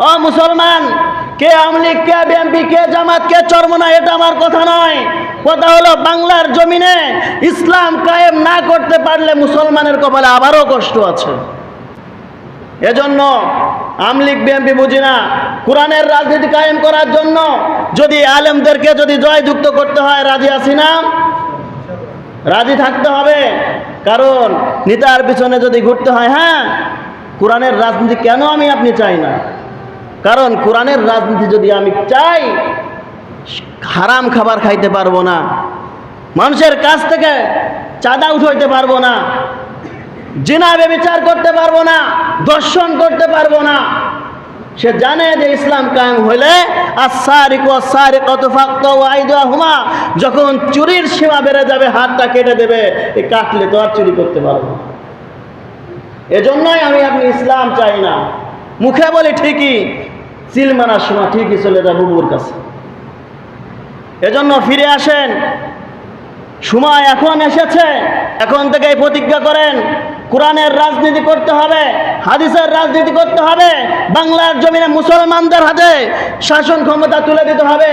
ও মুসলমান, কে আওয়ামী লীগ, কে বিএনপি, কে জামাত, কে চরমোনা, এটা আমার কথা নয়। কথা হলো বাংলার জমিনে ইসলাম কায়েম না করতে পারলে মুসলমানের কপালে আবারও কষ্ট আছে। এজন্য আওয়ামী লীগ বিএনপি বুঝি না, কোরআনের রাজনীতি কায়েম করার জন্য যদি আলেমদেরকে যদি জয়যুক্ত করতে হয়, রাজি আছি না? রাজি থাকতে হবে। কারণ নেতার পিছনে যদি ঘুরতে হয়, হ্যাঁ, কোরআনের রাজনীতি কেন আমি আপনি চাই না? কারণ কোরআনের রাজনীতি যদি আমি চাই, হারাম খাবার খাইতে পারবো না, মানুষের কাছ থেকে চাঁদা উঠাইতে পারবো না, জিনা ব্যভিচার করতে পারবো না, দর্শন করতে পারবো না। সে জানে যে ইসলাম কায়েম হইলে আস-সারিকু ওয়াস-সারিকাতু ফাকতাউ আইদিয়াহুমা, যখন চুরির সীমা বেড়ে যাবে, হাতটা কেটে দেবে। এই কাটলে তো আর চুরি করতে পারবো না। এজন্যই আমি আপনি ইসলাম চাই না। মুখে বলি ঠিকই, সিল মারার সময় ঠিকই চলে যায় বুবুর কাছে। এজন্য ফিরে আসেন, সময় এখন এসেছে। এখন থেকে প্রতিজ্ঞা করেন, কোরআনের রাজনীতি করতে হবে, হাদিসের রাজনীতি করতে হবে, বাংলার জমিনে মুসলমানদের হাতে শাসন ক্ষমতা তুলে দিতে হবে।